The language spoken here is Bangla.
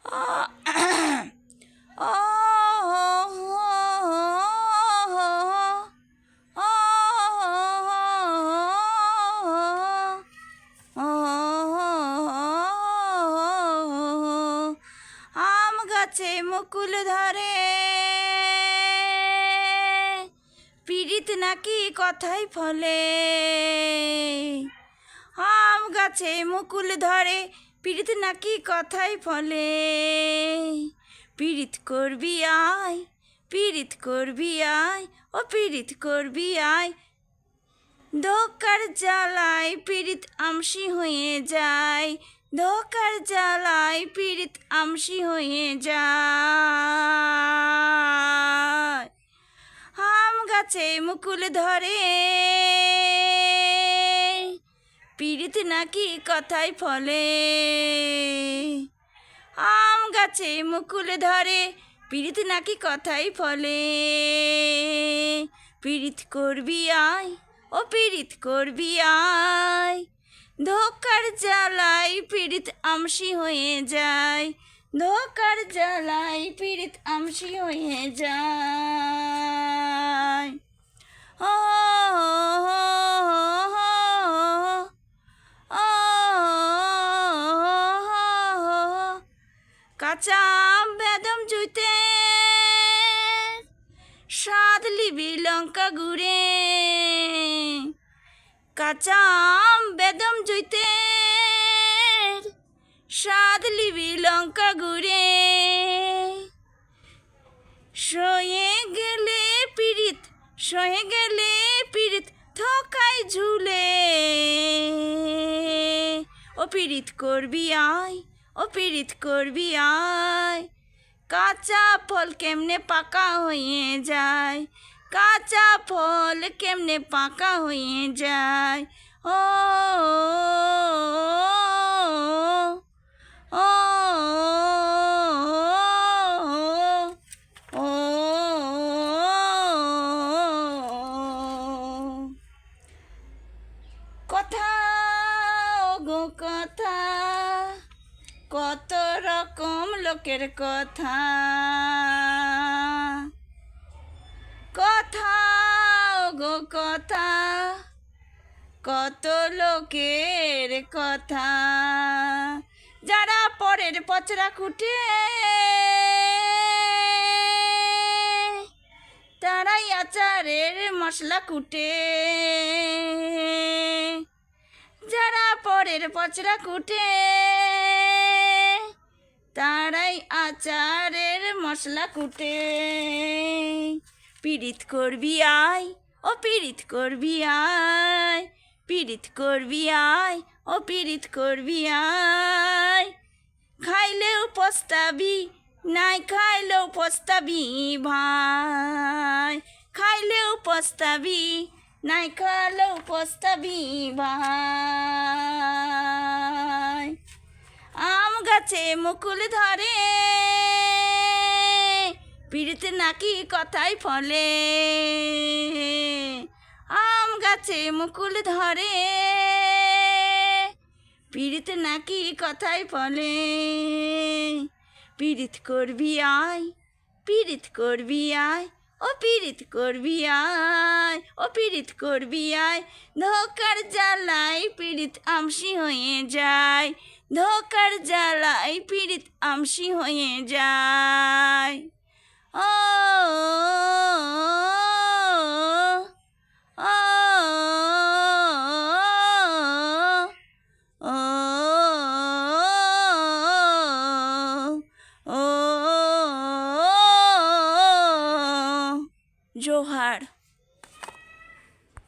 আম গাছে মুকুল ধরে, পীড়িত নাকি কথাই ফলে। আম গাছে মুকুল ধরে, পীড়িত নাকি কথাই ফলে। পীড়িত করবি আয়, পীড়িত করবি আয়, ও পীড়িত করবি আয়। ধোকার জ্বালায় পীড়িত আমসি হয়ে যায়, ধোকার জ্বালায় পীড়িত আমসি হয়ে যায়। আম গাছে মুকুল ধরে, পীড়িত নাকি কথাই ফলে। আম গাছে মুকুল ধরে, পীড়িত নাকি কথাই ফলে। পীড়িত করবি আয়, ও পীড়িত করবি আয়। ধোকার জ্বালায় পীড়িত আমসি হয়ে যায়, ধোকার জ্বালায় পীড়িত আমসি হয়ে যায়। ও কাঁচা আম বেদম জুইতে, স্বাদ লিবি লঙ্কা গুঁড়ে। কাঁচা আম বেদম জুইতে, স্বাদ লিবি লঙ্কা গুঁড়ে। সয়ে গেলে পীড়িত, সয়ে গেলে পীড়িত থকাই ঝুলে। ও পীড়িত করবি আয়, ও পীড়িত করবি আয়। কাঁচা ফল কেমনে পাকা হয়ে যায়, কাঁচা ফল কেমনে পাকা হয়ে যায়। ও ও ও কথা গো কথা, কত রকম লোকের কথা। কথা গো কথা, কত লোকের কথা। যারা পরের পচরা কুটে, তারাই আচারের মশলা কুটে। যারা পরের পচরা কুটে, তারাই আচারের মশলা কুটে। পীড়িত করবি আয়, ও পীড়িত করবি আয়। পীড়িত করবি আয়, ও পীড়িত করবি আয়। খাইলেও পস্তাবি, নাই খাইলেও পস্তাবি ভাই। খাইলেও পস্তাবি, নাই খাইলেও পস্তাবি ভাই। আম গাছে মুকুল ধরে, পীড়িত নাকি কথাই ফলে। আম গাছে মুকুল ধরে, পীড়িত নাকি কথাই ফলে। পীড়িত করবি আয়, পীড়িত করবি আয়, ও পীড়িত করবি আয়, ও পীড়িত করবি আয়। ধোকার জ্বালায় পীড়িত আমসি হয়ে যায়, ধোকার জ্বালায় পীড়িত আমসি হয়ে যায়। ও ও ও ও জোহার।